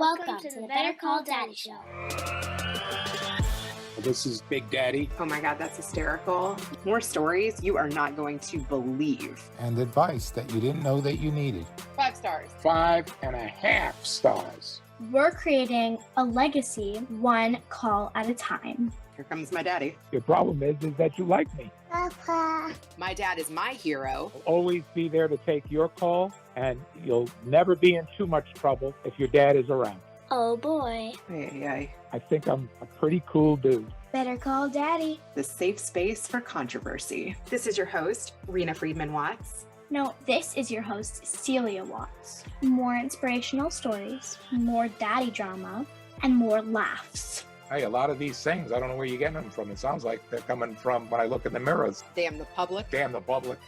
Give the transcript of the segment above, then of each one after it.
Welcome to the Better Call Daddy Show. This is Big Daddy. Oh my God, that's hysterical. More stories you are not going to believe. And advice that you didn't know that you needed. 5 stars. 5.5 stars. We're creating a legacy, one call at a time. Here comes my daddy. Your problem is that you like me. Papa. My dad is my hero. I'll always be there to take your call, and you'll never be in too much trouble if your dad is around. Oh boy. I think I'm a pretty cool dude. Better Call Daddy. The safe space for controversy. This is your host, Rena Friedman Watts. No, this is your host, Celia Watts. More inspirational stories, more daddy drama, and more laughs. Hey, a lot of these things, I don't know where you're getting them from. It sounds like they're coming from when I look in the mirrors. Damn the public. Damn the public.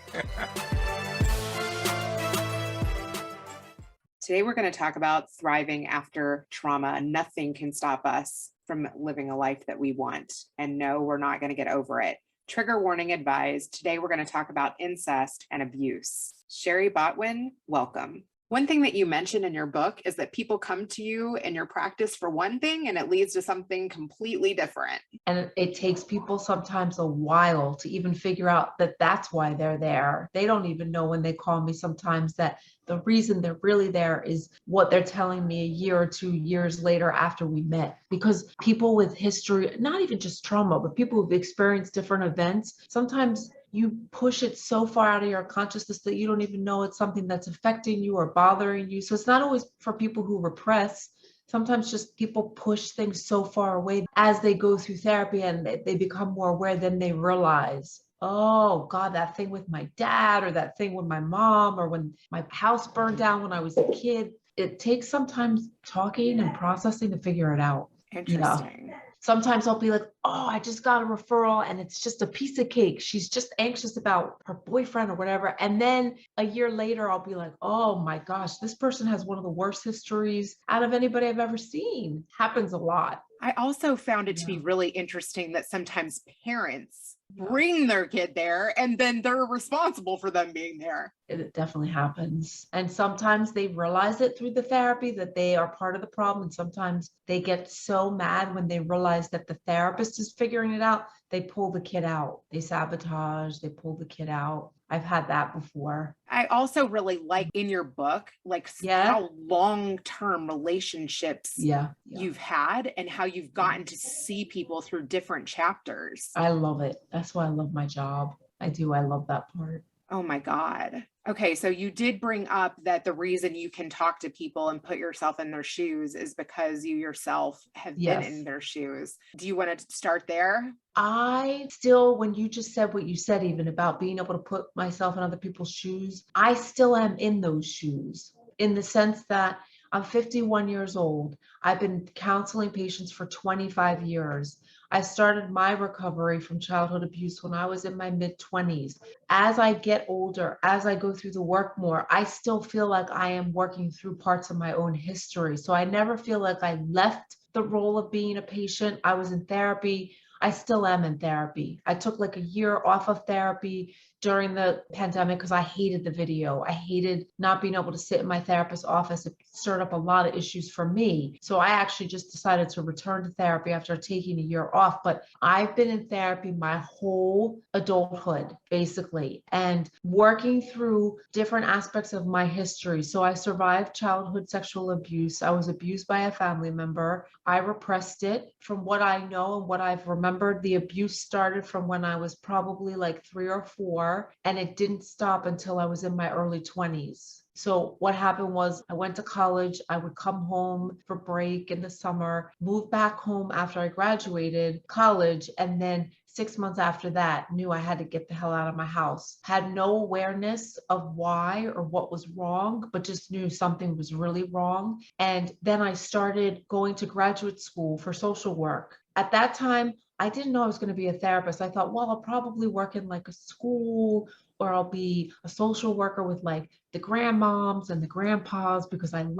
Today we're going to talk about thriving after trauma. Nothing can stop us from living a life that we want. And no, we're not going to get over it. Trigger warning advised. Today we're going to talk about incest and abuse. Shari Botwin, welcome. One thing that you mentioned in your book is that people come to you in your practice for one thing and it leads to something completely different. And it takes people sometimes a while to even figure out that that's why they're there. They don't even know when they call me sometimes that the reason they're really there is what they're telling me a year or 2 years later after we met. Because people with history, not even just trauma, but people who've experienced different events, sometimes you push it so far out of your consciousness that you don't even know it's something that's affecting you or bothering you. So it's not always for people who repress. Sometimes just people push things so far away as they go through therapy and they become more aware, then they realize, oh God, that thing with my dad or that thing with my mom or when my house burned down when I was a kid. It takes sometimes talking and processing to figure it out. Interesting. You know? Sometimes I'll be like, oh, I just got a referral and it's just a piece of cake. She's just anxious about her boyfriend or whatever. And then a year later, I'll be like, oh my gosh, this person has one of the worst histories out of anybody I've ever seen. Happens a lot. I also found it to be really interesting that sometimes parents bring their kid there and then they're responsible for them being there. It definitely happens. And sometimes they realize it through the therapy that they are part of the problem. And sometimes they get so mad when they realize that the therapist is figuring it out, they pull the kid out. They sabotage, they pull the kid out. I've had that before. I also really like in your book, like how long-term relationships you've had and how you've gotten to see people through different chapters. I love it. That's why I love my job. I do. I love that part. Oh my God. Okay. So you did bring up that the reason you can talk to people and put yourself in their shoes is because you yourself have been in their shoes. Do you want to start there? I still, when you just said what you said, even about being able to put myself in other people's shoes, I still am in those shoes in the sense that I'm 51 years old. I've been counseling patients for 25 years. I started my recovery from childhood abuse when I was in my mid-20s. As I get older, as I go through the work more, I still feel like I am working through parts of my own history. So I never feel like I left the role of being a patient. I was in therapy. I still am in therapy. I took like a year off of therapy during the pandemic because I hated the video. I hated not being able to sit in my therapist's office. It stirred up a lot of issues for me. So I actually just decided to return to therapy after taking a year off. But I've been in therapy my whole adulthood, basically, and working through different aspects of my history. So I survived childhood sexual abuse. I was abused by a family member. I repressed it. From what I know and what I've remembered, the abuse started from when I was probably like 3 or 4. And it didn't stop until I was in my early 20s. So what happened was I went to college. I would come home for break in the summer, move back home after I graduated college. And then 6 months after that, knew I had to get the hell out of my house. Had no awareness of why or what was wrong, but just knew something was really wrong. And then I started going to graduate school for social work. At that time, I didn't know I was going to be a therapist. I thought, well, I'll probably work in like a school or I'll be a social worker with like the grandmoms and the grandpas because I used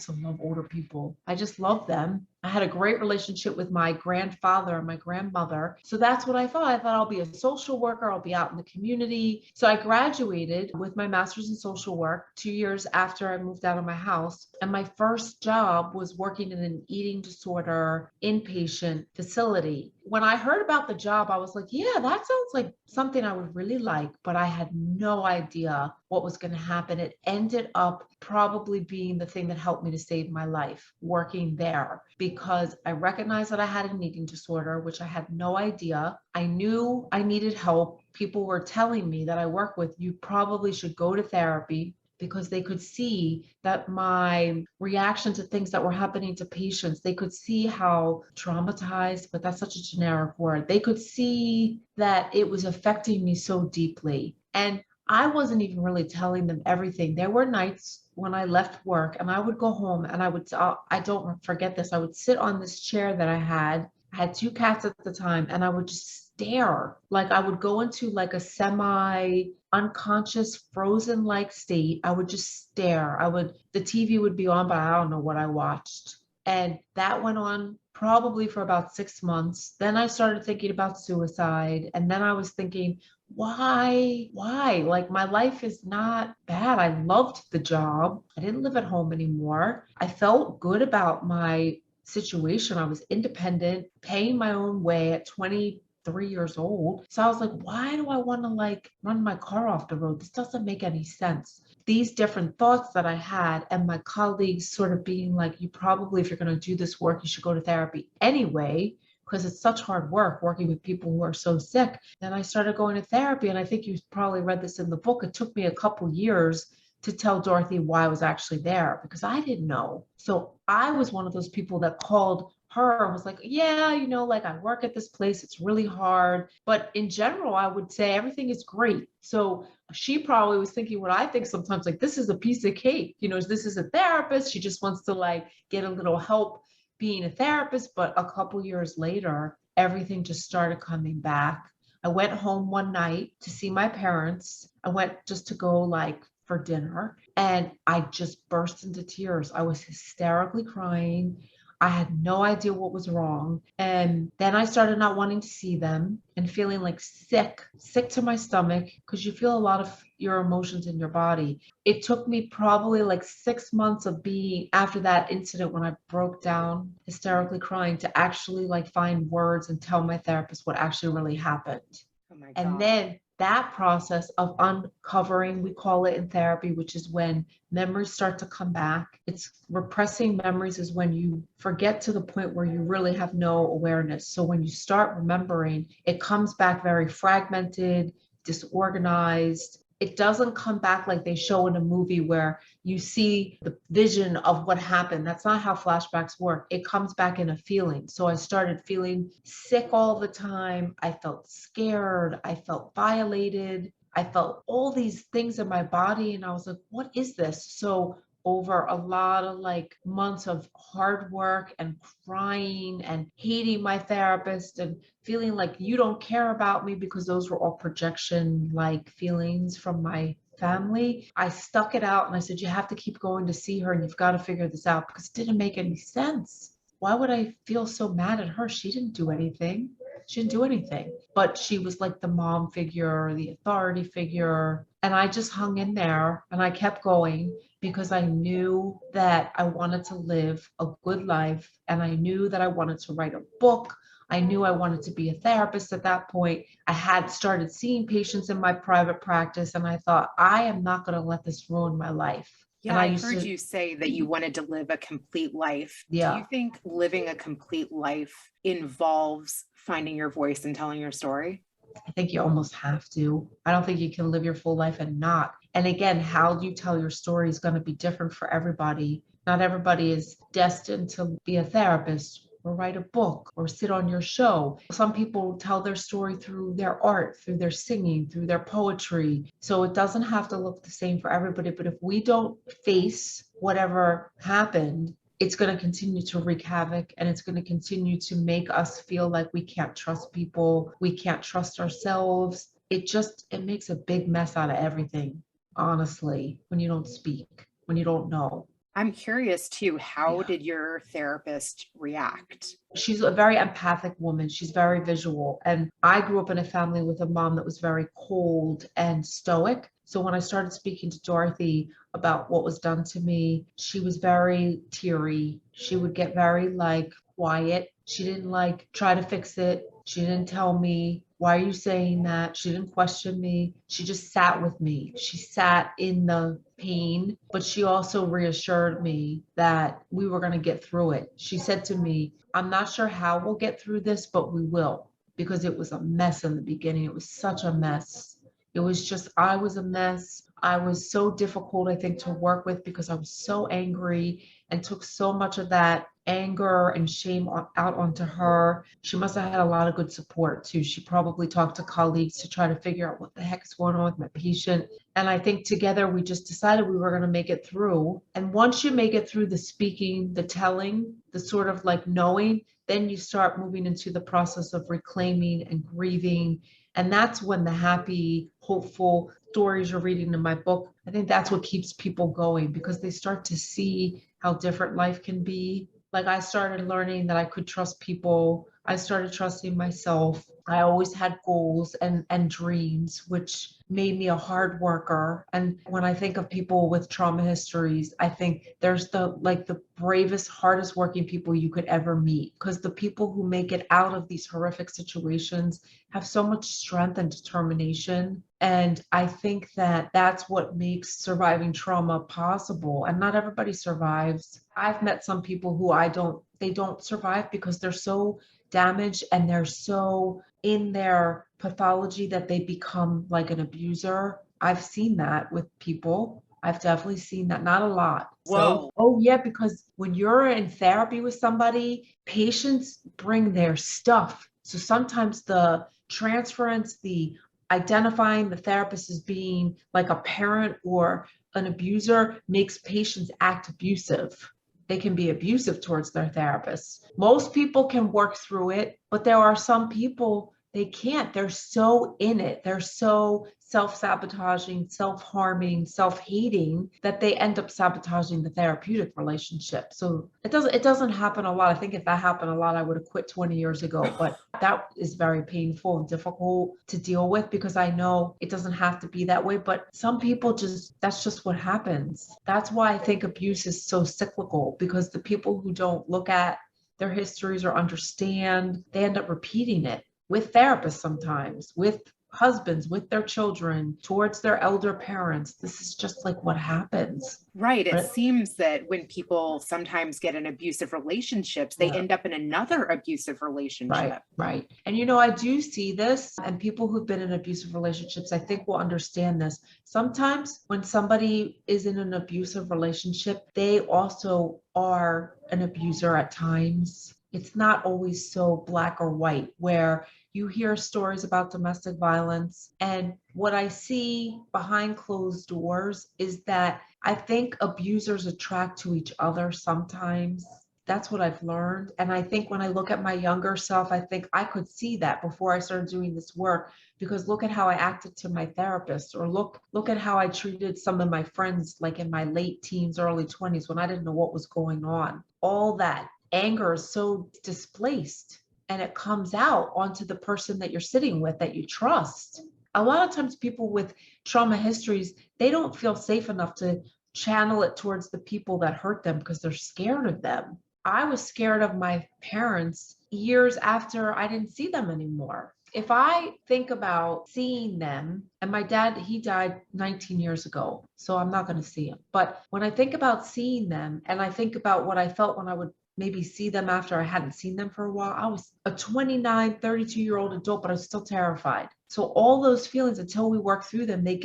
to love older people. I just love them. I had a great relationship with my grandfather and my grandmother. So that's what I thought. I thought I'll be a social worker. I'll be out in the community. So I graduated with my master's in social work 2 years after I moved out of my house. And my first job was working in an eating disorder inpatient facility. When I heard about the job, I was like, yeah, that sounds like something I would really like, but I had no idea what was going to happen. It ended up probably being the thing that helped me to save my life, working there, because I recognized that I had an eating disorder, which I had no idea. I knew I needed help. People were telling me that I work with, you probably should go to therapy, because they could see that my reaction to things that were happening to patients, they could see how traumatized, but that's such a generic word. They could see that it was affecting me so deeply. And I wasn't even really telling them everything. There were nights when I left work and I would go home and I don't forget this. I would sit on this chair that I had 2 cats at the time, and I would just stare. Like I would go into like a semi unconscious frozen like state. I would just stare. The TV would be on, but I don't know what I watched. And that went on probably for about 6 months. Then I started thinking about suicide. And then I was thinking, why? Like my life is not bad. I loved the job. I didn't live at home anymore. I felt good about my situation. I was independent, paying my own way at 23 years old. So I was like, why do I want to like run my car off the road? This doesn't make any sense. These different thoughts that I had, and my colleagues sort of being like, you probably, if you're going to do this work, you should go to therapy anyway, because it's such hard work working with people who are so sick. Then I started going to therapy. And I think you probably read this in the book. It took me a couple years to tell Dorothy why I was actually there, because I didn't know. So I was one of those people that called her and was like, yeah, like I work at this place. It's really hard. But in general, I would say everything is great. So she probably was thinking what I think sometimes, like, this is a piece of cake. This is a therapist. She just wants to like get a little help being a therapist. But a couple years later, everything just started coming back. I went home one night to see my parents. I went just to go like for dinner, and I just burst into tears. I was hysterically crying. I had no idea what was wrong. And then I started not wanting to see them and feeling like sick to my stomach, because you feel a lot of your emotions in your body. It took me probably like 6 months of being after that incident when I broke down hysterically crying to actually like find words and tell my therapist what actually really happened. Oh my God. And then that process of uncovering, we call it in therapy, which is when memories start to come back. It's repressing memories is when you forget to the point where you really have no awareness. So when you start remembering, it comes back very fragmented, disorganized. It doesn't come back like they show in a movie where you see the vision of what happened. That's not how flashbacks work. It comes back in a feeling. So I started feeling sick all the time. I felt scared. I felt violated. I felt all these things in my body. And I was like, what is this? So over a lot of like months of hard work and crying and hating my therapist and feeling like you don't care about me, because those were all projection like feelings from my family, I stuck it out and I said, you have to keep going to see her and you've got to figure this out, because it didn't make any sense. Why would I feel so mad at her? She didn't do anything. But she was like the mom figure, the authority figure. And I just hung in there and I kept going, because I knew that I wanted to live a good life. And I knew that I wanted to write a book. I knew I wanted to be a therapist at that point. I had started seeing patients in my private practice. And I thought, I am not going to let this ruin my life. Yeah, and I heard you say that you wanted to live a complete life. Yeah. Do you think living a complete life involves finding your voice and telling your story? I think you almost have to. I don't think you can live your full life and not. And again, how you tell your story is going to be different for everybody. Not everybody is destined to be a therapist or write a book or sit on your show. Some people tell their story through their art, through their singing, through their poetry. So it doesn't have to look the same for everybody. But if we don't face whatever happened, it's going to continue to wreak havoc, and it's going to continue to make us feel like we can't trust people. We can't trust ourselves. It makes a big mess out of everything. honestly, when you don't speak, when you don't know. I'm curious too, how Yeah. did your therapist react? She's a very empathic woman. She's very visual. And I grew up in a family with a mom that was very cold and stoic. So when I started speaking to Dorothy about what was done to me, she was very teary. She would get very like quiet. She didn't like try to fix it. She didn't tell me, why are you saying that? She didn't question me. She just sat with me. She sat in the pain, but she also reassured me that we were going to get through it. She said to me, I'm not sure how we'll get through this, but we will, because it was a mess in the beginning. It was such a mess. It was just, I was a mess. I was so difficult, I think, to work with because I was so angry and took so much of that anger and shame out onto her. She must have had a lot of good support too. She probably talked to colleagues to try to figure out what the heck is going on with my patient. And I think together we just decided we were going to make it through. And once you make it through the speaking, the telling, the sort of like knowing, then you start moving into the process of reclaiming and grieving. And that's when the happy, hopeful stories you're reading in my book, I think that's what keeps people going, because they start to see how different life can be. Like I started learning that I could trust people. I started trusting myself. I always had goals and dreams, which made me a hard worker. And when I think of people with trauma histories, I think there's the bravest, hardest working people you could ever meet, because the people who make it out of these horrific situations have so much strength and determination. And I think that that's what makes surviving trauma possible. And not everybody survives. I've met some people who they don't survive because they're so damaged and they're so in their pathology that they become like an abuser. I've seen that with people. I've definitely seen that, not a lot. Whoa. Oh yeah, because when you're in therapy with somebody, patients bring their stuff. So sometimes the transference, the identifying the therapist as being like a parent or an abuser makes patients act abusive. They can be abusive towards their therapists. Most people can work through it, but there are some people they can't. They're so in it. They're so self-sabotaging, self-harming, self-hating that they end up sabotaging the therapeutic relationship. So it doesn't happen a lot. I think if that happened a lot, I would have quit 20 years ago. But that is very painful and difficult to deal with, because I know it doesn't have to be that way. But some people that's just what happens. That's why I think abuse is so cyclical, because the people who don't look at their histories or understand, they end up repeating it with therapists sometimes, with husbands, with their children, towards their elder parents. This is just like what happens. Right. It But seems that when people sometimes get in abusive relationships, they end up in another abusive relationship. Right. And I do see this, and people who've been in abusive relationships, I think will understand this. Sometimes when somebody is in an abusive relationship, they also are an abuser at times. It's not always so black or white, where you hear stories about domestic violence. And what I see behind closed doors is that I think abusers attract to each other sometimes. That's what I've learned. And I think when I look at my younger self, I think I could see that before I started doing this work, because look at how I acted to my therapist, or look at how I treated some of my friends, like in my late teens, early 20s, when I didn't know what was going on. All that anger is so displaced, and it comes out onto the person that you're sitting with that you trust. A lot of times people with trauma histories, they don't feel safe enough to channel it towards the people that hurt them because they're scared of them. I was scared of my parents years after I didn't see them anymore. If I think about seeing them, and my dad, he died 19 years ago, so I'm not going to see him. But when I think about seeing them, and I think about what I felt when I would maybe see them after I hadn't seen them for a while, I was a 29, 32-year-old adult, but I was still terrified. So all those feelings, until we work through them, they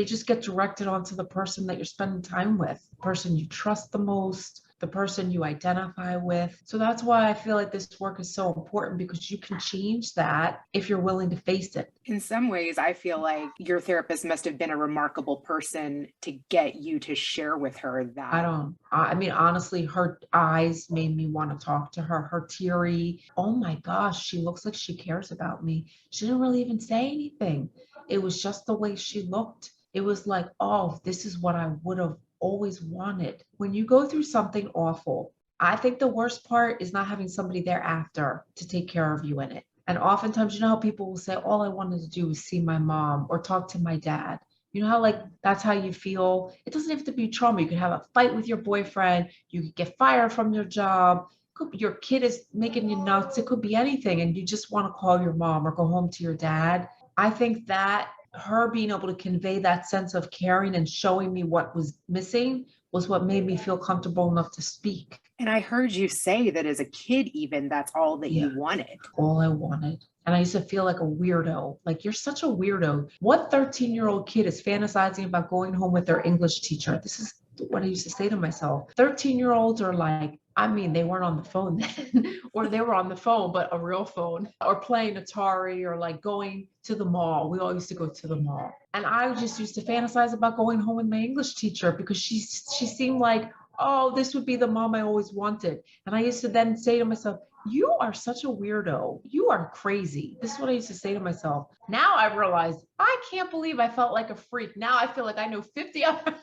just get directed onto the person that you're spending time with, the person you trust the most, the person you identify with. So that's why I feel like this work is so important, because you can change that if you're willing to face it. In some ways, I feel like your therapist must have been a remarkable person to get you to share with her that. I mean, honestly, her eyes made me want to talk to her. Her teary, oh my gosh, she looks like she cares about me. She didn't really even say anything. It was just the way she looked. it was like, oh, this is what I would have always wanted. When you go through something awful, I think the worst part is not having somebody there after to take care of you in it. And oftentimes, you know how people will say, all I wanted to do was see my mom or talk to my dad. You know how like that's how you feel? It doesn't have to be trauma. You could have a fight with your boyfriend. You could get fired from your job. Your kid is making you nuts. It could be anything. And you just want to call your mom or go home to your dad. I think that her being able to convey that sense of caring and showing me what was missing was what made me feel comfortable enough to speak. And I heard you say that as a kid, even that's all that Yeah. you wanted. All I wanted. And I used to feel like a weirdo. Like, you're such a weirdo. What 13-year-old kid is fantasizing about going home with their English teacher? This is what I used to say to myself. 13-year-olds are like, I mean, they weren't on the phone then, or they were on the phone, but a real phone, or playing Atari, or like going to the mall. We all used to go to the mall. And I just used to fantasize about going home with my English teacher because she seemed like, oh, this would be the mom I always wanted. And I used to then say to myself, you are such a weirdo. You are crazy. This is what I used to say to myself. Now I realize I can't believe I felt like a freak. Now I feel like I know 50 other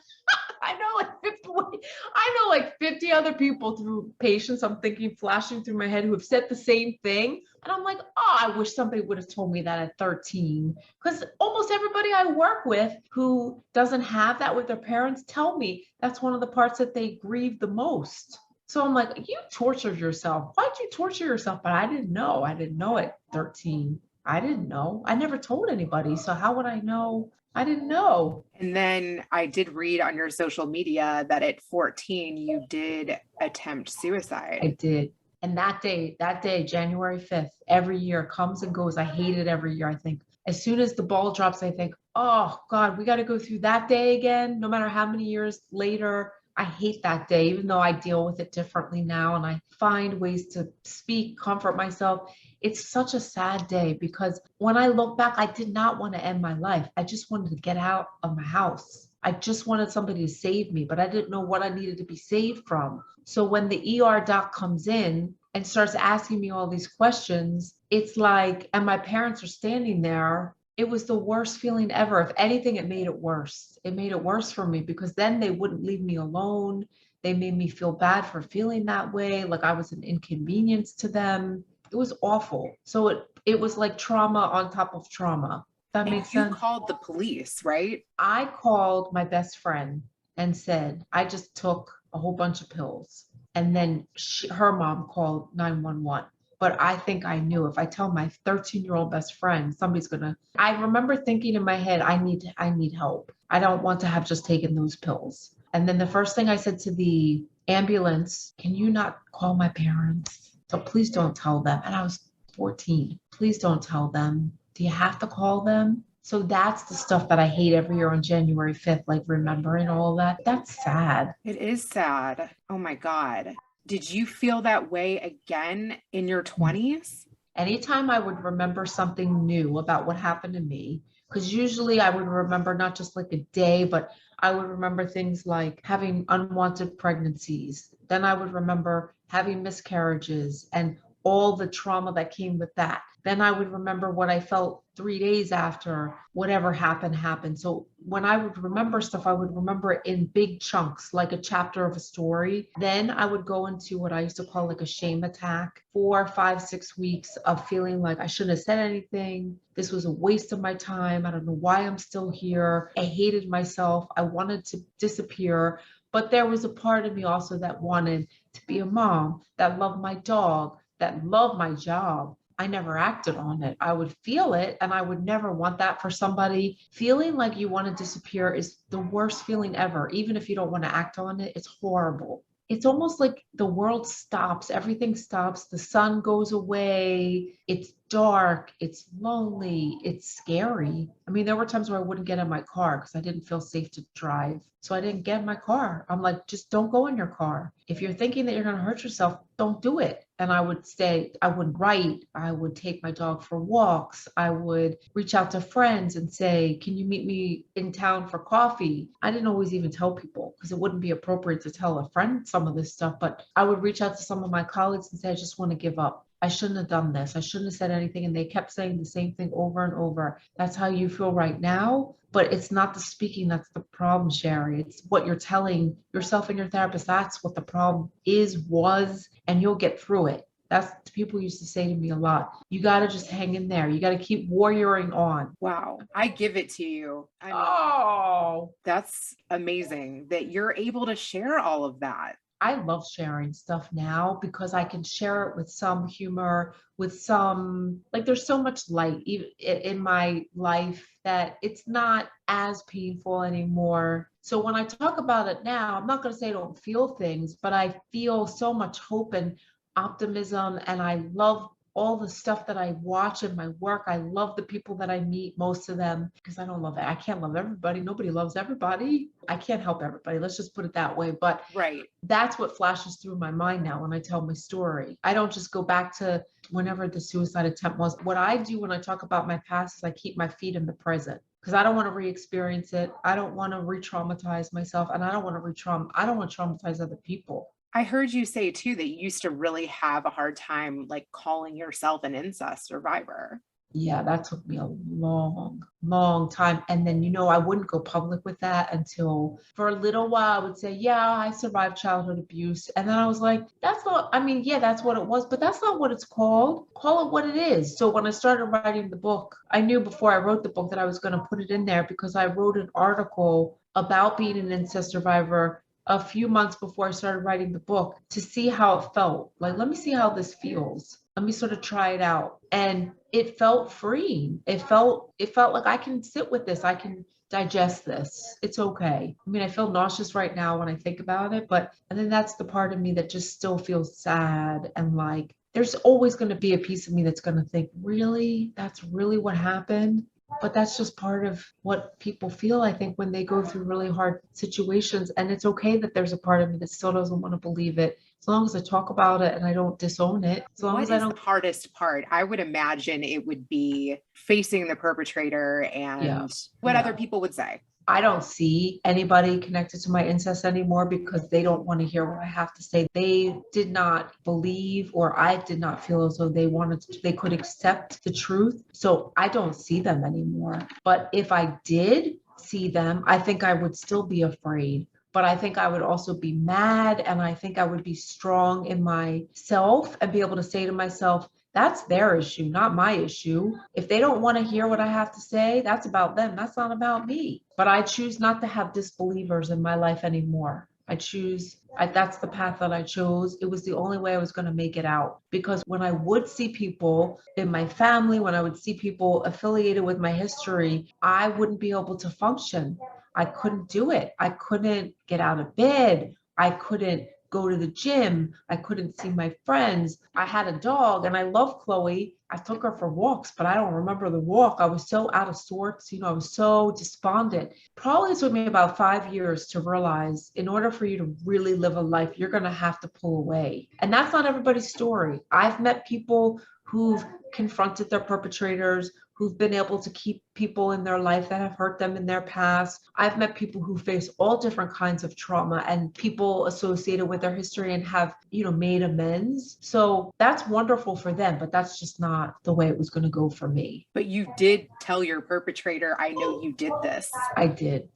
I know like 50 other people through patients. I'm thinking flashing through my head who have said the same thing. And I'm like, oh, I wish somebody would have told me that at 13. Because almost everybody I work with who doesn't have that with their parents tell me that's one of the parts that they grieve the most. So I'm like, you tortured yourself. Why'd you torture yourself? But I didn't know. I didn't know at 13. I didn't know. I never told anybody. So how would I know? I didn't know. And then I did read on your social media that at 14, you did attempt suicide. I did. And that day, January 5th, every year comes and goes. I hate it every year. I think as soon as the ball drops, I think, oh God, we got to go through that day again. No matter how many years later, I hate that day, even though I deal with it differently now. And I find ways to speak, comfort myself. It's such a sad day because when I look back, I did not want to end my life. I just wanted to get out of my house. I just wanted somebody to save me, but I didn't know what I needed to be saved from. So when the ER doc comes in and starts asking me all these questions, it's like, and my parents are standing there. It was the worst feeling ever. If anything, it made it worse. It made it worse for me because then they wouldn't leave me alone. They made me feel bad for feeling that way, like I was an inconvenience to them. It was awful. So it was like trauma on top of trauma. That makes sense. You called the police, right? I called my best friend and said, I just took a whole bunch of pills. And then her mom called 911. But I think I knew if I tell my 13-year-old best friend, somebody's gonna. I remember thinking in my head, I need help. I don't want to have just taken those pills. And then the first thing I said to the ambulance, can you not call my parents? So please don't tell them. And I was 14. Please don't tell them. Do you have to call them? So that's the stuff that I hate every year on January 5th, like remembering all of that. That's sad. It is sad. Oh my God. Did you feel that way again in your 20s? Anytime I would remember something new about what happened to me, because usually I would remember not just like a day, but I would remember things like having unwanted pregnancies. Then I would remember having miscarriages and all the trauma that came with that. Then I would remember what I felt 3 days after whatever happened. So when I would remember stuff, I would remember it in big chunks, like a chapter of a story. Then I would go into what I used to call like a shame attack, 4, 5, 6 weeks of feeling like I shouldn't have said anything. This was a waste of my time. I don't know why I'm still here. I hated myself. I wanted to disappear. But there was a part of me also that wanted to be a mom, that loved my dog, that loved my job. I never acted on it. I would feel it and I would never want that for somebody. Feeling like you want to disappear is the worst feeling ever. Even if you don't want to act on it, it's horrible. It's almost like the world stops, everything stops, the sun goes away, it's dark, it's lonely, it's scary. I mean, there were times where I wouldn't get in my car because I didn't feel safe to drive. So I didn't get in my car. I'm like, just don't go in your car. If you're thinking that you're going to hurt yourself, don't do it. And I would stay, I would write, I would take my dog for walks, I would reach out to friends and say, can you meet me in town for coffee? I didn't always even tell people because it wouldn't be appropriate to tell a friend some of this stuff, but I would reach out to some of my colleagues and say, I just want to give up. I shouldn't have done this. I shouldn't have said anything. And they kept saying the same thing over and over. That's how you feel right now. But it's not the speaking that's the problem, Shari. It's what you're telling yourself and your therapist. That's what the problem is, was, and you'll get through it. That's what people used to say to me a lot. You got to just hang in there. You got to keep warrioring on. Wow. I give it to you. I mean, Oh, that's amazing that you're able to share all of that. I love sharing stuff now because I can share it with some humor, with some, like, there's so much light even in my life that it's not as painful anymore. So when I talk about it now, I'm not going to say I don't feel things, but I feel so much hope and optimism. And I love all the stuff that I watch in my work. I love the people that I meet, most of them, because I don't love it. I can't love everybody. Nobody loves everybody. I can't help everybody. Let's just put it that way. But Right. that's what flashes through my mind now when I tell my story. I don't just go back to whenever the suicide attempt was. What I do when I talk about my past is I keep my feet in the present because I don't want to re-experience it. I don't want to re-traumatize myself, and I don't want to I don't want to traumatize other people. I heard you say too that you used to really have a hard time like calling yourself an incest survivor. Yeah, that took me a long, long time. And then, I wouldn't go public with that until for a little while. I would say, yeah, I survived childhood abuse. And then I was like, that's not, I mean, yeah, that's what it was, but that's not what it's called. Call it what it is. So when I started writing the book, I knew before I wrote the book that I was going to put it in there because I wrote an article about being an incest survivor a few months before I started writing the book to see how it felt. Like, let me see how this feels. Let me sort of try it out. And it felt freeing. It felt like I can sit with this. I can digest this. It's okay. I mean, I feel nauseous right now when I think about it, and then that's the part of me that just still feels sad. And like, there's always going to be a piece of me that's going to think, really, that's really what happened. But that's just part of what people feel, I think, when they go through really hard situations. And it's okay that there's a part of me that still doesn't want to believe it. As long as I talk about it and I don't disown it. As long as I don't. What is the hardest part? I would imagine it would be facing the perpetrator and what other people would say. I don't see anybody connected to my incest anymore because they don't want to hear what I have to say. They did not believe, or I did not feel as though they could accept the truth. So I don't see them anymore. But if I did see them, I think I would still be afraid. But I think I would also be mad, and I think I would be strong in myself and be able to say to myself, that's their issue, not my issue. If they don't want to hear what I have to say, that's about them. That's not about me. But I choose not to have disbelievers in my life anymore. That's the path that I chose. It was the only way I was going to make it out. Because when I would see people in my family, when I would see people affiliated with my history, I wouldn't be able to function. I couldn't do it. I couldn't get out of bed. I couldn't go to the gym. I couldn't see my friends. I had a dog and I love Chloe. I took her for walks, but I don't remember the walk. I was so out of sorts. I was so despondent. Probably took me about 5 years to realize in order for you to really live a life, you're going to have to pull away. And that's not everybody's story. I've met people who've confronted their perpetrators, who've been able to keep people in their life that have hurt them in their past. I've met people who face all different kinds of trauma and people associated with their history and have, made amends. So that's wonderful for them, but that's just not the way it was going to go for me. But you did tell your perpetrator, I know you did this. I did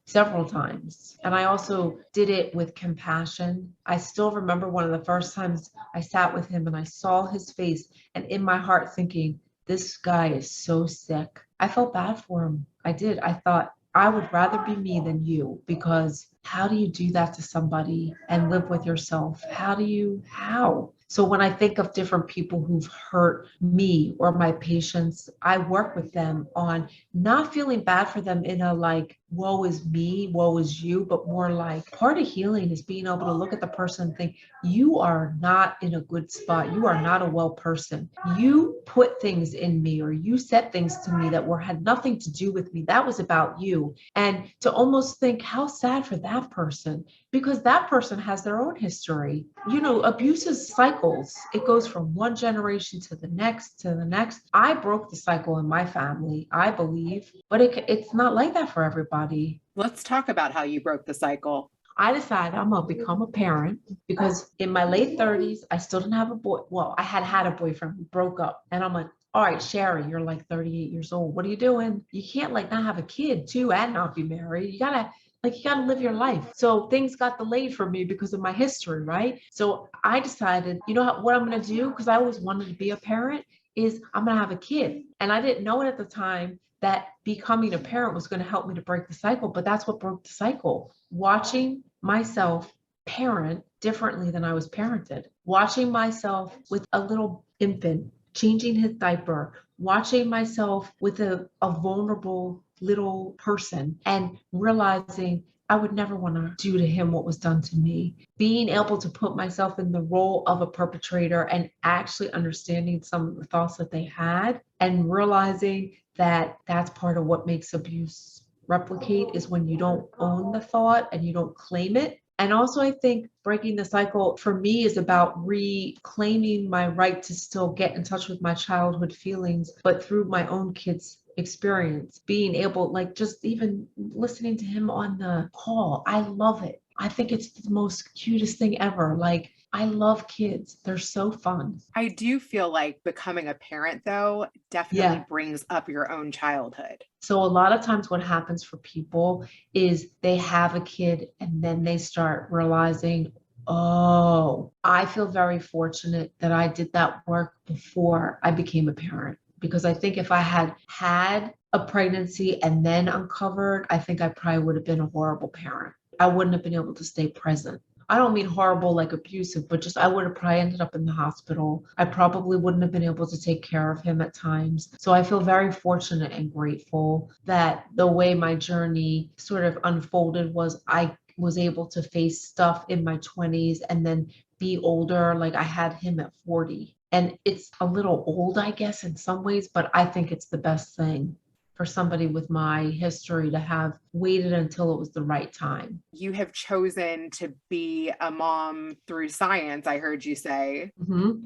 several times. And I also did it with compassion. I still remember one of the first times I sat with him and I saw his face, and in my heart thinking, this guy is so sick. I felt bad for him. I did. I thought, I would rather be me than you, because how do you do that to somebody and live with yourself? How? So when I think of different people who've hurt me or my patients, I work with them on not feeling bad for them in a like, woe is me, woe is you, but more like part of healing is being able to look at the person and think, you are not in a good spot. You are not a well person. You put things in me, or you said things to me that had nothing to do with me. That was about you. And to almost think, how sad for that person, because that person has their own history. Abuse is cycles. It goes from one generation to the next, to the next. I broke the cycle in my family, I believe, but it's not like that for everybody. Let's talk about how you broke the cycle. I decided I'm going to become a parent because in my late 30s, I still didn't have a boy. Well, I had a boyfriend. We broke up. And I'm like, all right, Shari, you're like 38 years old. What are you doing? You can't like not have a kid too and not be married. You gotta live your life. So things got delayed for me because of my history, right? So I decided, what I'm going to do, because I always wanted to be a parent, is I'm going to have a kid. And I didn't know it at the time that becoming a parent was going to help me to break the cycle, but that's what broke the cycle. Watching myself parent differently than I was parented, watching myself with a little infant, changing his diaper, watching myself with a vulnerable little person and realizing I would never want to do to him what was done to me. Being able to put myself in the role of a perpetrator and actually understanding some of the thoughts that they had and realizing that that's part of what makes abuse replicate is when you don't own the thought and you don't claim it. And also, I think breaking the cycle for me is about reclaiming my right to still get in touch with my childhood feelings, but through my own kids' experience, being able, like just even listening to him on the call. I love it. I think it's the most cutest thing ever. Like, I love kids. They're so fun. I do feel like becoming a parent, though, definitely brings up your own childhood. So a lot of times what happens for people is they have a kid and then they start realizing, oh, I feel very fortunate that I did that work before I became a parent. Because I think if I had had a pregnancy and then uncovered, I think I probably would have been a horrible parent. I wouldn't have been able to stay present. I don't mean horrible like abusive, but just I would have probably ended up in the hospital. I probably wouldn't have been able to take care of him at times. So I feel very fortunate and grateful that the way my journey sort of unfolded was I was able to face stuff in my 20s and then be older. Like I had him at 40. And it's a little old, I guess, in some ways, but I think it's the best thing for somebody with my history to have waited until it was the right time. You have chosen to be a mom through science, I heard you say.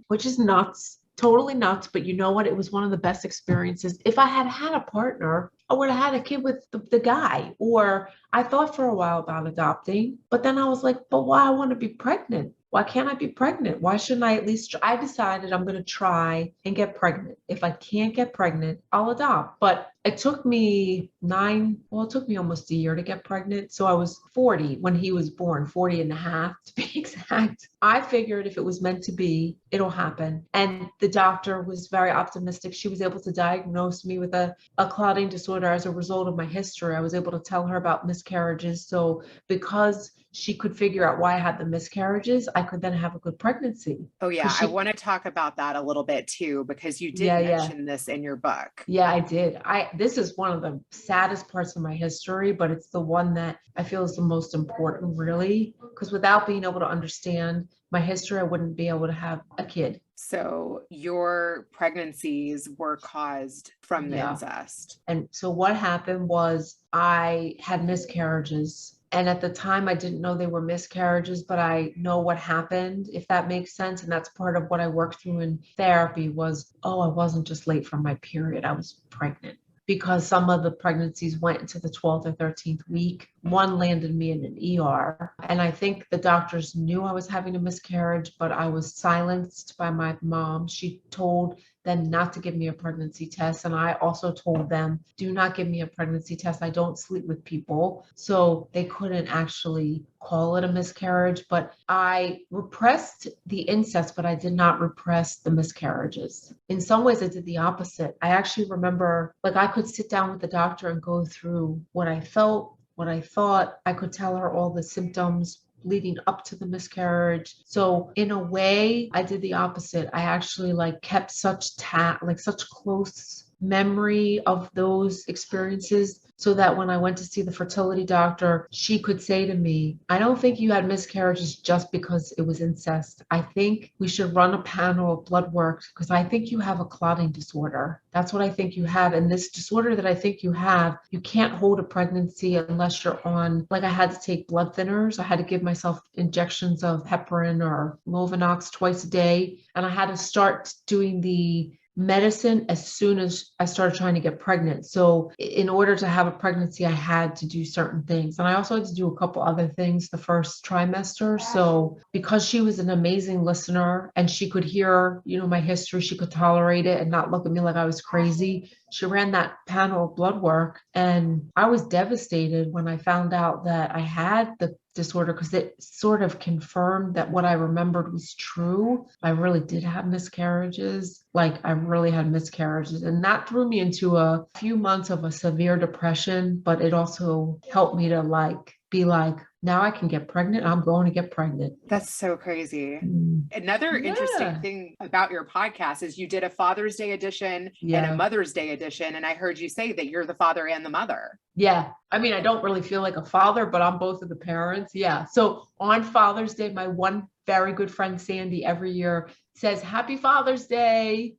Which is nuts, totally nuts. But you know what? It was one of the best experiences. If I had had a partner, I would have had a kid with the guy. Or I thought for a while about adopting, but then I was like, but why I want to be pregnant? Why can't I be pregnant? Why shouldn't I at least? I decided I'm going to try and get pregnant. If I can't get pregnant, I'll adopt. But it took me it took me almost a year to get pregnant. So I was 40 when he was born, 40 and a half to be exact. I figured if it was meant to be, it'll happen. And the doctor was very optimistic. She was able to diagnose me with a clotting disorder as a result of my history. I was able to tell her about miscarriages. So because she could figure out why I had the miscarriages, I could then have a good pregnancy. Oh yeah, I want to talk about that a little bit too, because you did mention this in your book. Yeah, I did. This is one of the saddest parts of my history, but it's the one that I feel is the most important, really, because without being able to understand my history, I wouldn't be able to have a kid. So your pregnancies were caused from the incest. And so what happened was I had miscarriages. And at the time, I didn't know they were miscarriages, but I know what happened, if that makes sense. And that's part of what I worked through in therapy was, I wasn't just late for my period, I was pregnant. Because some of the pregnancies went into the 12th or 13th week. One landed me in an ER. And I think the doctors knew I was having a miscarriage, but I was silenced by my mom. She told them not to give me a pregnancy test. And I also told them, do not give me a pregnancy test. I don't sleep with people. So they couldn't actually call it a miscarriage, but I repressed the incest, but I did not repress the miscarriages. In some ways, I did the opposite. I actually remember, like, I could sit down with the doctor and go through what I felt, what I thought. I could tell her all the symptoms leading up to the miscarriage. So in a way, I did the opposite. I actually kept such close memory of those experiences so that when I went to see the fertility doctor, she could say to me, I don't think you had miscarriages just because it was incest. I think we should run a panel of blood work because I think you have a clotting disorder. That's what I think you have. And this disorder that I think you have, you can't hold a pregnancy unless you're on, I had to take blood thinners. I had to give myself injections of heparin or Lovenox twice a day. And I had to start doing the medicine as soon as I started trying to get pregnant. So in order to have a pregnancy, I had to do certain things. And I also had to do a couple other things the first trimester. So because she was an amazing listener and she could hear, my history, she could tolerate it and not look at me like I was crazy. She ran that panel of blood work, and I was devastated when I found out that I had the disorder, because it sort of confirmed that what I remembered was true. I really did have miscarriages. I really had miscarriages. And that threw me into a few months of a severe depression, but it also helped me to be like, now I can get pregnant. I'm going to get pregnant. That's so crazy. Mm. Another interesting thing about your podcast is you did a Father's Day edition and a Mother's Day edition. And I heard you say that you're the father and the mother. Yeah. I mean, I don't really feel like a father, but I'm both of the parents. Yeah. So on Father's Day, my one very good friend, Sandy, every year says, Happy Father's Day.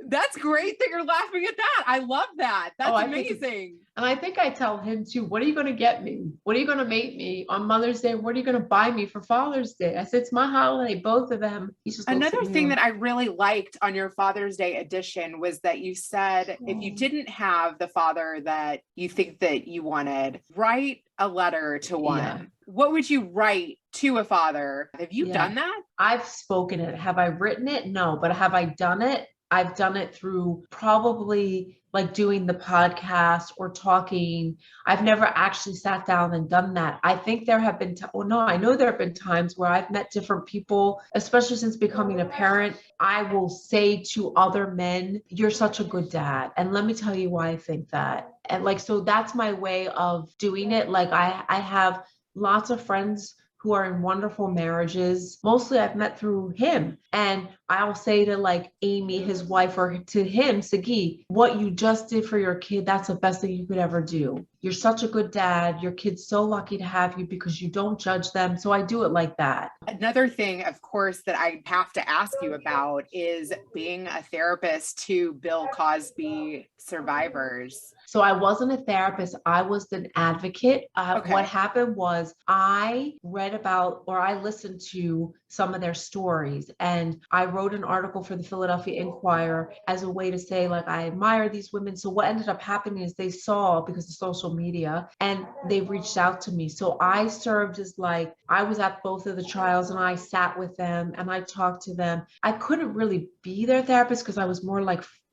That's great that you're laughing at that. I love that. That's amazing. And I think I tell him too, what are you going to get me? What are you going to make me on Mother's Day? What are you going to buy me for Father's Day? I said, it's my holiday, both of them. Another thing that I really liked on your Father's Day edition was that you said, if you didn't have the father that you think that you wanted, write a letter to one. Yeah. What would you write to a father? Have you done that? I've spoken it. Have I written it? No, but have I done it? I've done it through probably doing the podcast or talking. I've never actually sat down and done that. I think there have been, I know there have been times where I've met different people, especially since becoming a parent. I will say to other men, you're such a good dad. And let me tell you why I think that. And so that's my way of doing it. I have lots of friends who are in wonderful marriages. Mostly I've met through him. And I'll say to Amy, his wife, or to him, Sagi, what you just did for your kid, that's the best thing you could ever do. You're such a good dad. Your kid's so lucky to have you because you don't judge them. So I do it like that. Another thing, of course, that I have to ask you about is being a therapist to Bill Cosby survivors. So I wasn't a therapist. I was an advocate. What happened was I read about, or I listened to some of their stories, and I wrote an article for the Philadelphia Inquirer as a way to say, I admire these women. So what ended up happening is they saw, because of social media, and they reached out to me. So I served as I was at both of the trials, and I sat with them and I talked to them. I couldn't really be their therapist because I was more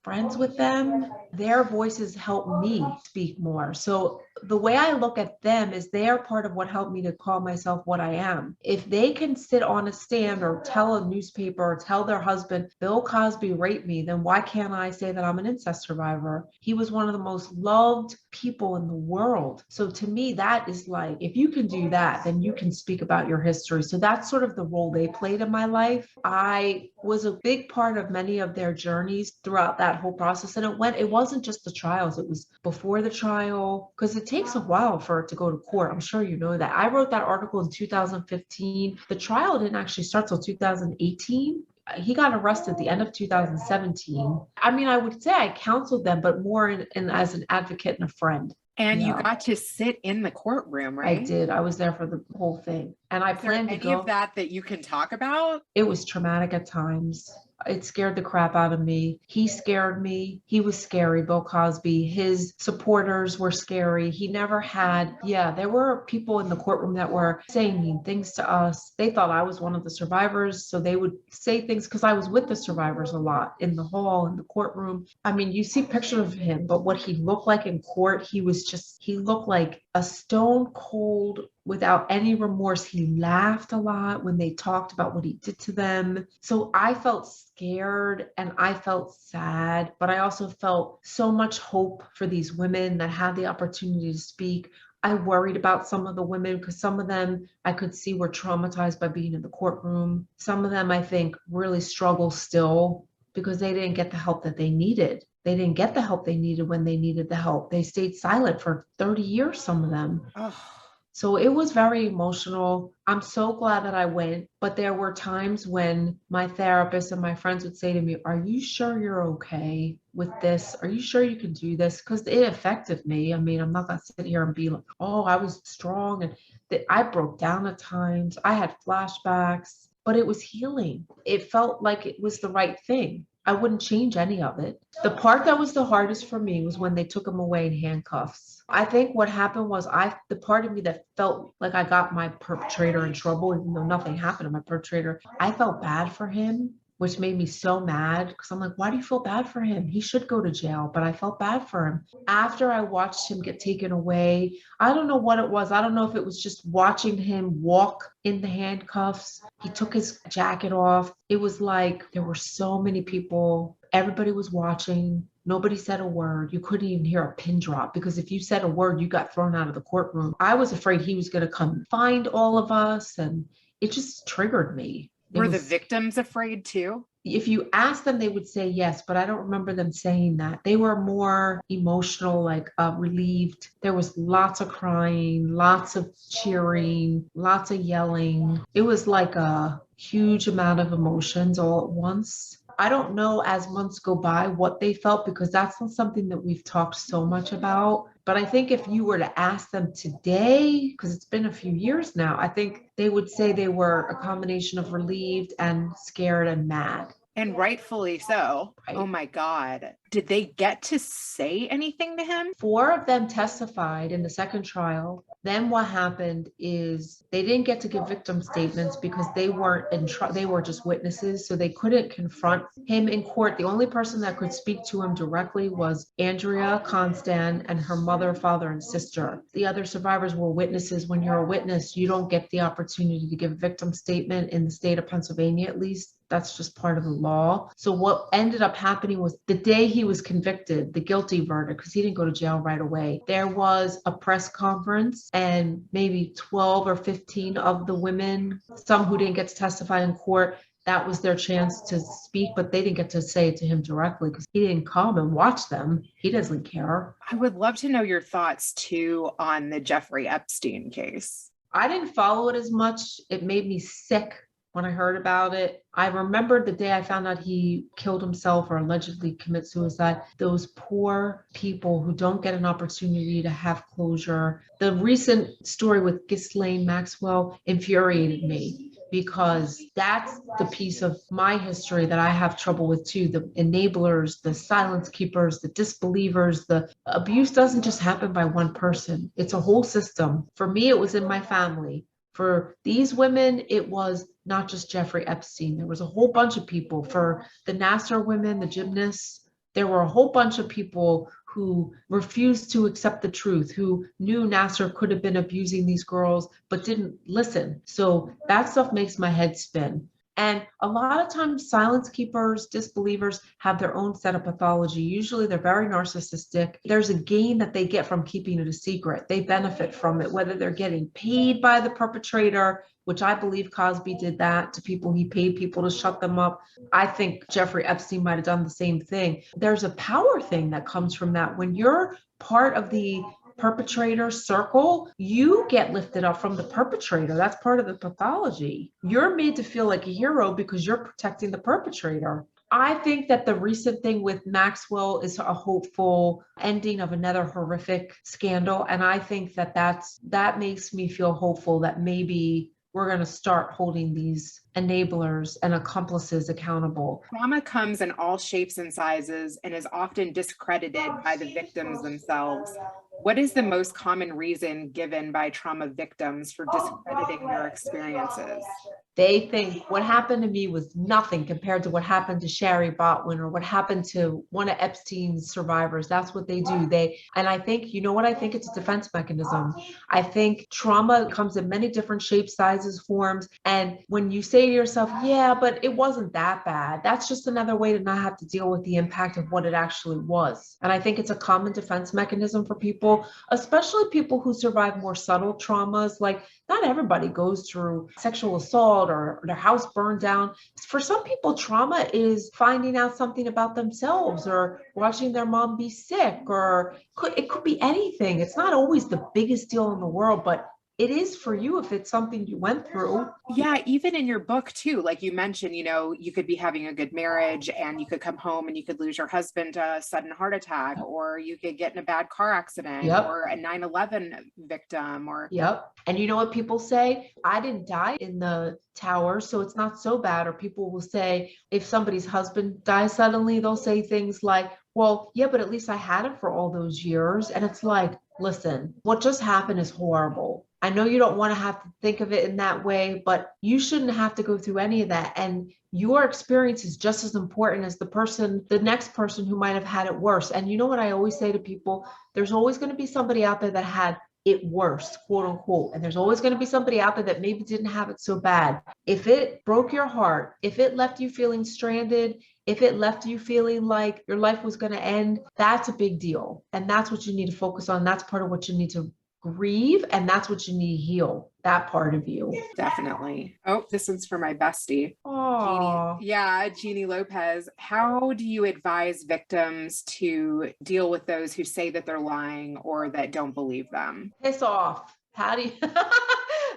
friends with them. Their voices helped me speak more. So the way I look at them is they are part of what helped me to call myself what I am. If they can sit on a stand or tell a newspaper or tell their husband, Bill Cosby raped me, then why can't I say that I'm an incest survivor? He was one of the most loved people in the world. So to me, that is if you can do that, then you can speak about your history. So that's sort of the role they played in my life. I was a big part of many of their journeys throughout that whole process. And it wasn't just the trials, it was before the trial, because it takes a while for it to go to court. I'm sure you know that. I wrote that article in 2015. The trial didn't actually start till 2018. He got arrested at the end of 2017. I mean, I would say I counseled them, but more in as an advocate and a friend. And you got to sit in the courtroom, right? I did. I was there for the whole thing. And I planned to go. Any of that you can talk about? It was traumatic at times. It scared the crap out of me. He scared me. He was scary, Bill Cosby. His supporters were scary. He never had, there were people in the courtroom that were saying mean things to us. They thought I was one of the survivors. So they would say things because I was with the survivors a lot in the hall, in the courtroom. I mean, you see pictures of him, but what he looked like in court, he looked like a stone cold, without any remorse. He laughed a lot when they talked about what he did to them. So I felt scared and I felt sad, but I also felt so much hope for these women that had the opportunity to speak. I worried about some of the women because some of them I could see were traumatized by being in the courtroom. Some of them I think really struggle still because they didn't get the help that they needed. They didn't get the help they needed when they needed the help. They stayed silent for 30 years, some of them. Oh. So it was very emotional. I'm so glad that I went, but there were times when my therapist and my friends would say to me, are you sure you're okay with this? Are you sure you can do this? Because it affected me. I mean, I'm not going to sit here and be like, oh, I was strong. And I broke down at times. I had flashbacks, but it was healing. It felt like it was the right thing. I wouldn't change any of it. The part that was the hardest for me was when they took him away in handcuffs. I think what happened was the part of me that felt like I got my perpetrator in trouble, even though nothing happened to my perpetrator, I felt bad for him, which made me so mad because I'm like, why do you feel bad for him? He should go to jail, but I felt bad for him. After I watched him get taken away, I don't know what it was. I don't know if it was just watching him walk in the handcuffs. He took his jacket off. It was like there were so many people. Everybody was watching. Nobody said a word. You couldn't even hear a pin drop because if you said a word, you got thrown out of the courtroom. I was afraid he was going to come find all of us, and it just triggered me. Were the victims afraid too? If you ask them, they would say yes, but I don't remember them saying that. They were more emotional, like relieved. There was lots of crying, lots of cheering, lots of yelling. It was like a huge amount of emotions all at once. I don't know as months go by what they felt because that's not something that we've talked so much about. But I think if you were to ask them today, because it's been a few years now, I think they would say they were a combination of relieved and scared and mad. And rightfully so. Right. Oh my God. Did they get to say anything to him? 4 of them testified in the second trial. Then what happened is they didn't get to give victim statements because they weren't they were just witnesses, so they couldn't confront him in court. The only person that could speak to him directly was Andrea Constan and her mother, father, and sister. The other survivors were witnesses. When you're a witness, you don't get the opportunity to give a victim statement in the state of Pennsylvania, at least. That's just part of the law. So what ended up happening was the day he was convicted, the guilty verdict, because he didn't go to jail right away, there was a press conference and maybe 12 or 15 of the women, some who didn't get to testify in court, that was their chance to speak, but they didn't get to say it to him directly because he didn't come and watch them. He doesn't care. I would love to know your thoughts too on the Jeffrey Epstein case. I didn't follow it as much. It made me sick when I heard about it. I remembered the day I found out he killed himself or allegedly commit suicide. Those poor people who don't get an opportunity to have closure. The recent story with Ghislaine Maxwell infuriated me because that's the piece of my history that I have trouble with too. The enablers, the silence keepers, the disbelievers, the abuse doesn't just happen by one person. It's a whole system. For me, it was in my family. For these women, it was not just Jeffrey Epstein. There was a whole bunch of people. For the Nassar women, the gymnasts, there were a whole bunch of people who refused to accept the truth, who knew Nassar could have been abusing these girls, but didn't listen. So that stuff makes my head spin. And a lot of times silence keepers, disbelievers have their own set of pathology. Usually they're very narcissistic. There's a gain that they get from keeping it a secret. They benefit from it, whether they're getting paid by the perpetrator, which I believe Cosby did that to people. He paid people to shut them up. I think Jeffrey Epstein might have done the same thing. There's a power thing that comes from that. When you're part of the perpetrator circle, you get lifted up from the perpetrator. That's part of the pathology. You're made to feel like a hero because you're protecting the perpetrator. I think that the recent thing with Maxwell is a hopeful ending of another horrific scandal. And I think that that makes me feel hopeful that maybe we're going to start holding these enablers and accomplices accountable. Trauma comes in all shapes and sizes and is often discredited by the victims themselves. What is the most common reason given by trauma victims for discrediting their experiences? They think what happened to me was nothing compared to what happened to Shari Botwin or what happened to one of Epstein's survivors. That's what they do. And I think, you know what? I think it's a defense mechanism. I think trauma comes in many different shapes, sizes, forms. And when you say to yourself, yeah, but it wasn't that bad, that's just another way to not have to deal with the impact of what it actually was. And I think it's a common defense mechanism for people, especially people who survive more subtle traumas. Like, not everybody goes through sexual assault or their house burned down. For some people, trauma is finding out something about themselves or watching their mom be sick, or it could be anything. It's not always the biggest deal in the world, but it is for you if it's something you went through. Yeah, even in your book too, like you mentioned, you could be having a good marriage and you could come home and you could lose your husband to a sudden heart attack, or you could get in a bad car accident, Yep. or a 9/11 victim, or Yep. And you know what people say? I didn't die in the tower, so it's not so bad. Or people will say, if somebody's husband dies suddenly, they'll say things like, well, yeah, but at least I had him for all those years. And it's like, listen, what just happened is horrible. I know you don't want to have to think of it in that way, but you shouldn't have to go through any of that. And your experience is just as important as the next person who might have had it worse. And you know what I always say to people? There's always going to be somebody out there that had it worse, quote unquote. And there's always going to be somebody out there that maybe didn't have it so bad. If it broke your heart, if it left you feeling stranded, if it left you feeling like your life was going to end, that's a big deal. And that's what you need to focus on. That's part of what you need to grieve. And that's what you need to heal, that part of you. definitely. Oh, this one's for my bestie. Oh, Jeannie Lopez. How do you advise victims to deal with those who say that they're lying or that don't believe them? piss off. How do you,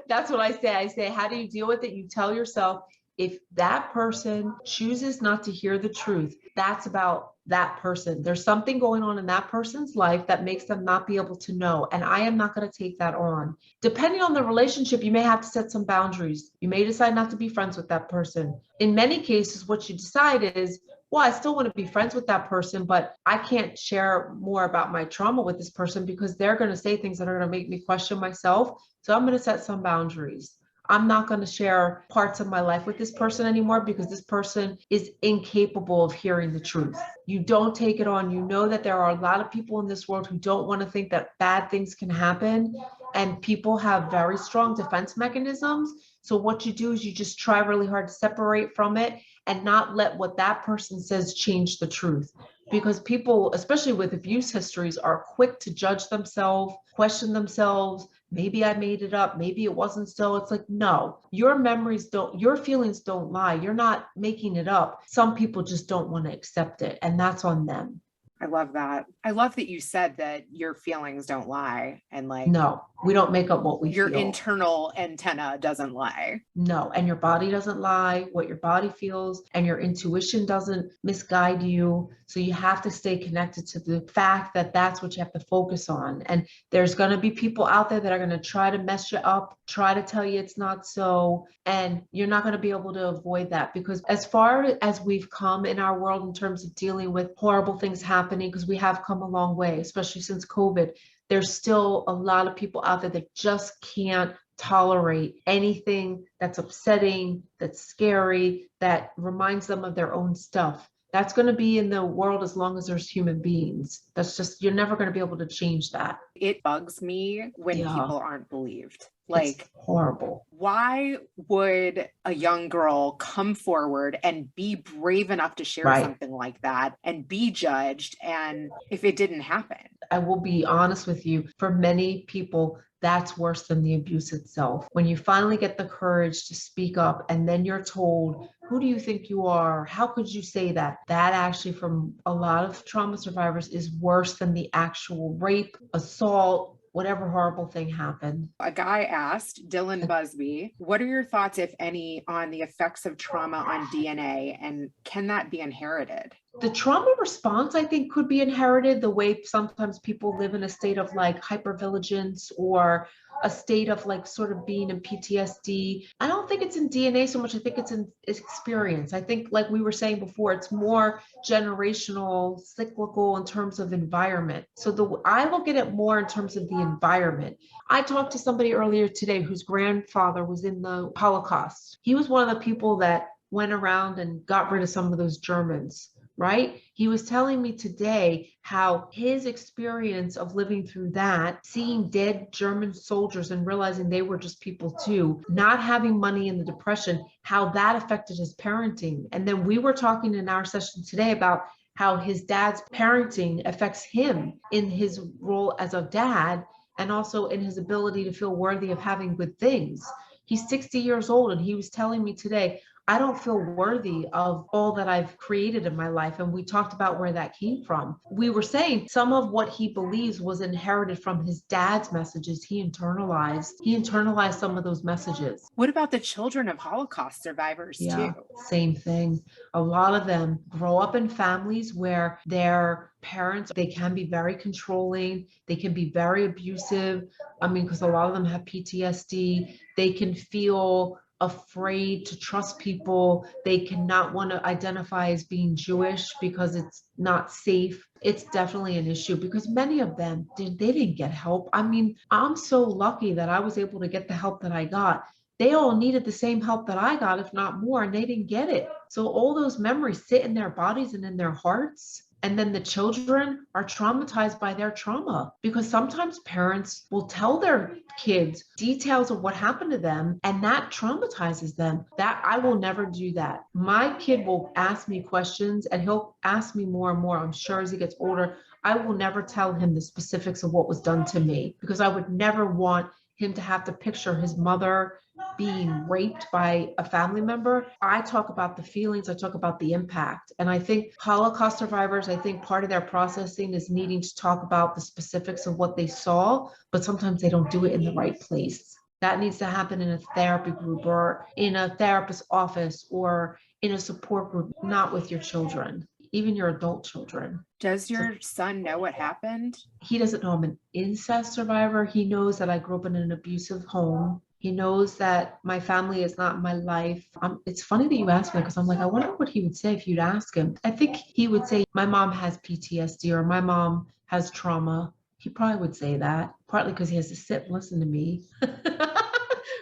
that's what I say. I say, how do you deal with it? You tell yourself, if that person chooses not to hear the truth, that's about that person. There's something going on in that person's life that makes them not be able to know. And I am not going to take that on. Depending on the relationship, you may have to set some boundaries. You may decide not to be friends with that person. In many cases, what you decide is, well, I still want to be friends with that person, but I can't share more about my trauma with this person because they're going to say things that are going to make me question myself. So I'm going to set some boundaries. I'm not going to share parts of my life with this person anymore because this person is incapable of hearing the truth. You don't take it on. You know that there are a lot of people in this world who don't want to think that bad things can happen. And people have very strong defense mechanisms. So what you do is you just try really hard to separate from it and not let what that person says change the truth. Because people, especially with abuse histories, are quick to judge themselves, question themselves. Maybe I made it up. Maybe it wasn't so. It's like, no, your memories don't, your feelings don't lie. You're not making it up. Some people just don't want to accept it, and that's on them. I love that. I love that you said that your feelings don't lie, and like, No, we don't make up what we your feel. internal antenna doesn't lie. No, and your body doesn't lie, what your body feels, and your intuition doesn't misguide you. So you have to stay connected to the fact that that's what you have to focus on. And there's going to be people out there that are going to try to mess you up, try to tell you it's not so, and you're not going to be able to avoid that, because as far as we've come in our world in terms of dealing with horrible things happening, because we have come a long way, especially since COVID, there's still a lot of people out there that just can't tolerate anything that's upsetting, that's scary, that reminds them of their own stuff. That's going to be in the world as long as there's human beings. That's just, you're never going to be able to change that. It bugs me when Yeah. people aren't believed. It's Like, horrible. why would a young girl come forward and be brave enough to share Right. something like that and be judged, and if it didn't happen? I will be honest with you, for many people, that's worse than the abuse itself. When you finally get the courage to speak up and then you're told, who do you think you are? How could you say that? That actually, from a lot of trauma survivors, is worse than the actual rape, assault, whatever horrible thing happened. A guy asked, Dylan Busby, what are your thoughts, if any, on the effects of trauma on DNA, and can that be inherited? The trauma response, I think, could be inherited, the way sometimes people live in a state of like hypervigilance or a state of like sort of being in PTSD. I don't think it's in DNA so much. I think it's in experience. I think, like we were saying before, it's more generational, cyclical in terms of environment. So I look at it more in terms of the environment. I talked to somebody earlier today whose grandfather was in the Holocaust. He was one of the people that went around and got rid of some of those Germans. Right? He was telling me today how his experience of living through that, seeing dead German soldiers and realizing they were just people too, not having money in the Depression, how that affected his parenting. And then we were talking in our session today about how his dad's parenting affects him in his role as a dad, and also in his ability to feel worthy of having good things. He's 60 years old, and he was telling me today, I don't feel worthy of all that I've created in my life. And we talked about where that came from. We were saying some of what he believes was inherited from his dad's messages. He internalized some of those messages. What about the children of Holocaust survivors Yeah, too? same thing. A lot of them grow up in families where their parents, they can be very controlling, they can be very abusive. I mean, because a lot of them have PTSD. They can feel afraid to trust people. They cannot want to identify as being Jewish because it's not safe. It's definitely an issue because many of them, they didn't get help. I mean, I'm so lucky that I was able to get the help that I got. They all needed the same help that I got, if not more, and they didn't get it. So all those memories sit in their bodies and in their hearts. And then the children are traumatized by their trauma because sometimes parents will tell their kids details of what happened to them and that traumatizes them. That I will never do that. My kid will ask me questions and he'll ask me more and more, I'm sure, as he gets older. I will never tell him the specifics of what was done to me because I would never want him to have to picture his mother being raped by a family member. I talk about the feelings, I talk about the impact. And I think Holocaust survivors, I think part of their processing is needing to talk about the specifics of what they saw, but sometimes they don't do it in the right place. That needs to happen in a therapy group or in a therapist's office or in a support group, not with your children, even your adult children. Does your son know what happened? He doesn't know I'm an incest survivor. He knows that I grew up in an abusive home. He knows that my family is not my life. It's funny that you asked me because I'm like, I wonder what he would say if you'd ask him. I think he would say, my mom has PTSD or my mom has trauma. He probably would say that, partly because he has to sit and listen to me.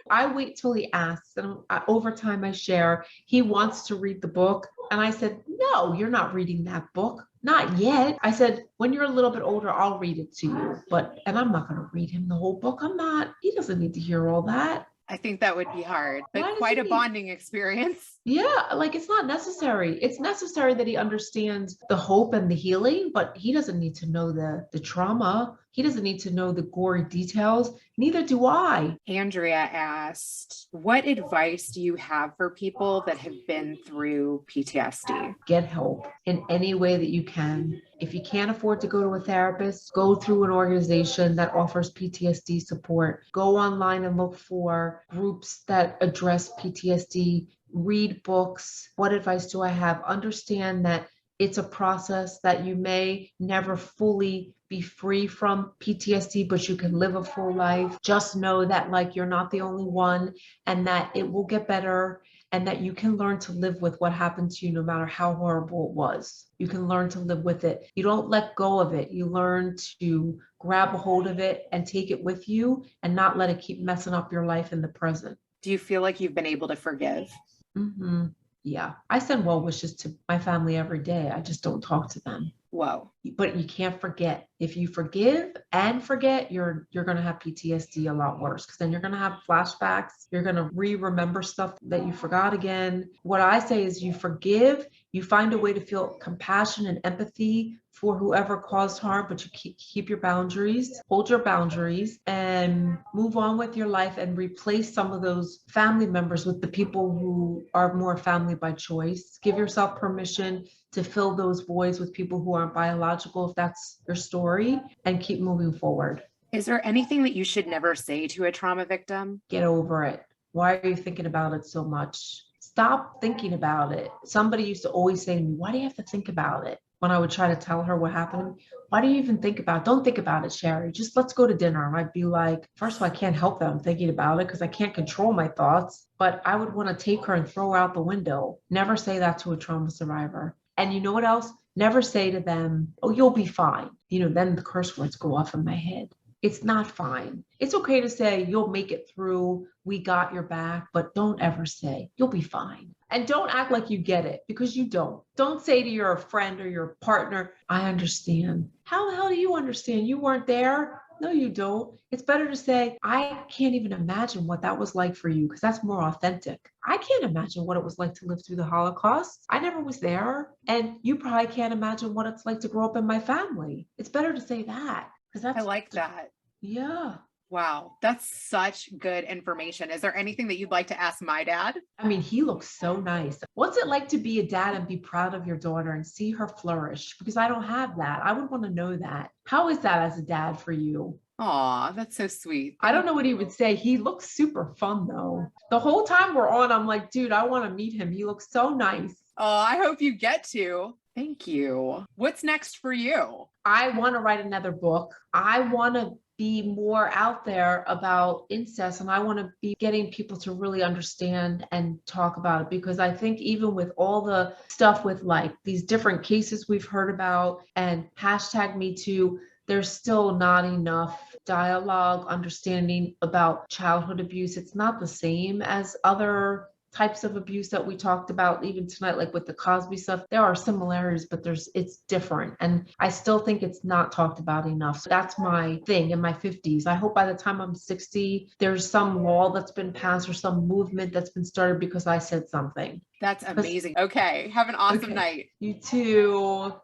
I wait till he asks, and over time I share, he wants to read the book. And I said, no, you're not reading that book. Not yet. I said, when you're a little bit older, I'll read it to you. And I'm not going to read him the whole book. I'm not. He doesn't need to hear all that. I think that would be hard, Why but does quite a he- bonding experience. Yeah, like it's not necessary. It's necessary that he understands the hope and the healing, but he doesn't need to know the trauma. He doesn't need to know the gory details. Neither do I. Andrea asked, what advice do you have for people that have been through PTSD? Get help in any way that you can. If you can't afford to go to a therapist, go through an organization that offers PTSD support. Go online and look for groups that address PTSD. Read books. What advice do I have? Understand that it's a process that you may never fully be free from PTSD, but you can live a full life. Just know that like you're not the only one and that it will get better and that you can learn to live with what happened to you no matter how horrible it was. You can learn to live with it. You don't let go of it. You learn to grab a hold of it and take it with you and not let it keep messing up your life in the present. Do you feel like you've been able to forgive? Mm-hmm. Yeah, I send well wishes to my family every day. I just don't talk to them. Whoa. But you can't forget. If you forgive and forget, you're going to have PTSD a lot worse because then you're going to have flashbacks. You're going to remember stuff that you forgot again. What I say is you forgive, you find a way to feel compassion and empathy for whoever caused harm, but you keep your boundaries, hold your boundaries, and move on with your life and replace some of those family members with the people who are more family by choice. Give yourself permission to fill those voids with people who aren't biological, if that's your story, and keep moving forward. Is there anything that you should never say to a trauma victim? Get over it. Why are you thinking about it so much? Stop thinking about it. Somebody used to always say to me, why do you have to think about it? When I would try to tell her what happened to me, why do you even think about it? Don't think about it, Shari. Just let's go to dinner. And I'd be like, first of all, I can't help that I'm thinking about it because I can't control my thoughts, but I would want to take her and throw her out the window. Never say that to a trauma survivor. And you know what else? Never say to them, oh, you'll be fine. Then the curse words go off in my head. It's not fine. It's okay to say you'll make it through. We got your back, but don't ever say you'll be fine. And don't act like you get it because you don't. Don't say to your friend or your partner, I understand. How the hell do you understand? You weren't there. No, you don't. It's better to say, I can't even imagine what that was like for you because that's more authentic. I can't imagine what it was like to live through the Holocaust. I never was there. And you probably can't imagine what it's like to grow up in my family. It's better to say that. I like that. Yeah. Wow, that's such good information. Is there anything that you'd like to ask my dad? I mean, he looks so nice. What's it like to be a dad and be proud of your daughter and see her flourish? Because I don't have that. I would want to know that. How is that as a dad for you? Aw, that's so sweet. I don't know what he would say. He looks super fun though. The whole time we're on, I'm like, dude, I want to meet him. He looks so nice. Oh, I hope you get to. Thank you. What's next for you? I want to write another book. I want to be more out there about incest, and I want to be getting people to really understand and talk about it, because I think even with all the stuff with like these different cases we've heard about and #MeToo, there's still not enough dialogue, understanding about childhood abuse. It's not the same as other types of abuse that we talked about even tonight, like with the Cosby stuff. There are similarities, but it's different. And I still think it's not talked about enough. So that's my thing in my 50s. I hope by the time I'm 60, there's some law that's been passed or some movement that's been started because I said something. That's amazing. Okay. Have an awesome night. You too.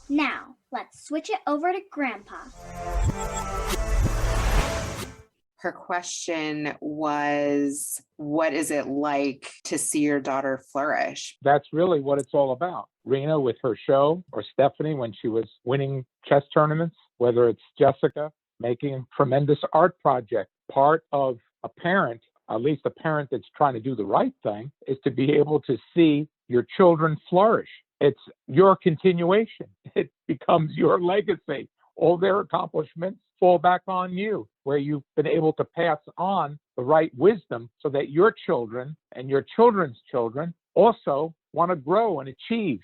Now, let's switch it over to Grandpa. Her question was, what is it like to see your daughter flourish? That's really what it's all about. Rena with her show, or Stephanie when she was winning chess tournaments, whether it's Jessica making a tremendous art project. Part of a parent, at least a parent that's trying to do the right thing, is to be able to see your children flourish. It's your continuation. It becomes your legacy. All their accomplishments fall back on you, where you've been able to pass on the right wisdom so that your children and your children's children also want to grow and achieve.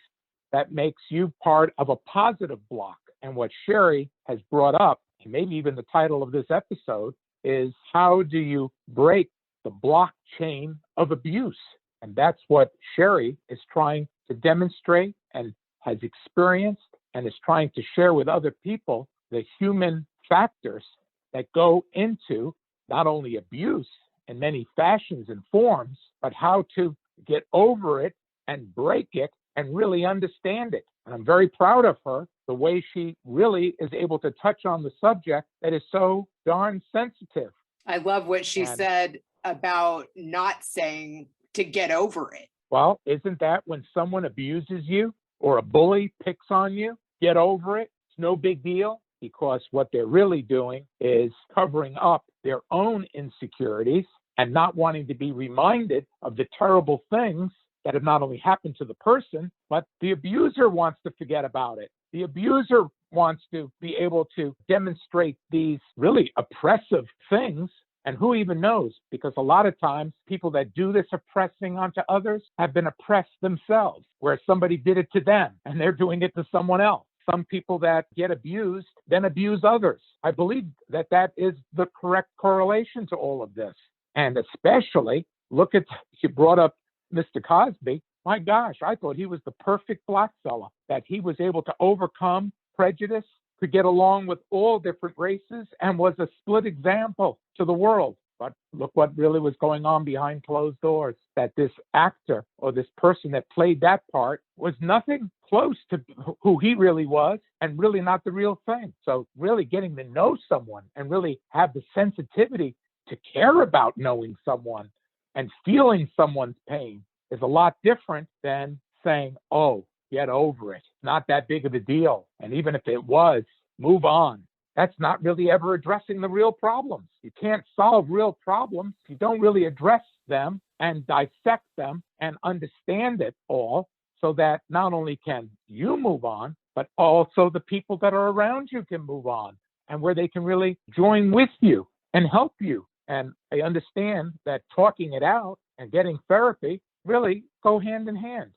That makes you part of a positive block. And what Shari has brought up, and maybe even the title of this episode, is how do you break the blockchain of abuse? And that's what Shari is trying to demonstrate and has experienced and is trying to share with other people the human factors that go into not only abuse in many fashions and forms, but how to get over it and break it and really understand it. And I'm very proud of her, the way she really is able to touch on the subject that is so darn sensitive. I love what she said about not saying to get over it. Well, isn't that when someone abuses you or a bully picks on you, get over it? It's no big deal, because what they're really doing is covering up their own insecurities and not wanting to be reminded of the terrible things that have not only happened to the person, but the abuser wants to forget about it. The abuser wants to be able to demonstrate these really oppressive things. And who even knows? Because a lot of times people that do this oppressing onto others have been oppressed themselves, where somebody did it to them and they're doing it to someone else. Some people that get abused then abuse others. I believe that that is the correct correlation to all of this. And especially, look at, you brought up Mr. Cosby. My gosh, I thought he was the perfect black fella, that he was able to overcome prejudice, could get along with all different races, and was a split example to the world. But look what really was going on behind closed doors, that this actor or this person that played that part was nothing close to who he really was, and really not the real thing. So really getting to know someone and really have the sensitivity to care about knowing someone and feeling someone's pain is a lot different than saying, oh, get over it. Not that big of a deal. And even if it was, move on. That's not really ever addressing the real problems. You can't solve real problems if you don't really address them and dissect them and understand it all, so that not only can you move on, but also the people that are around you can move on, and where they can really join with you and help you. And I understand that talking it out and getting therapy really go hand in hand.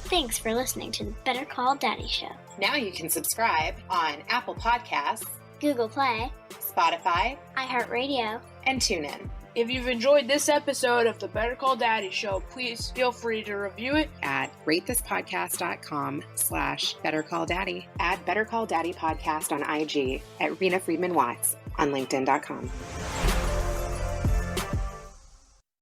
Thanks for listening to the Better Call Daddy Show. Now you can subscribe on Apple Podcasts, Google Play, Spotify, iHeartRadio, and TuneIn. If you've enjoyed this episode of the Better Call Daddy Show, please feel free to review it at ratethispodcast.com/BetterCallDaddy. Add Better Call Daddy Podcast on IG at Rena Friedman Watts on LinkedIn.com.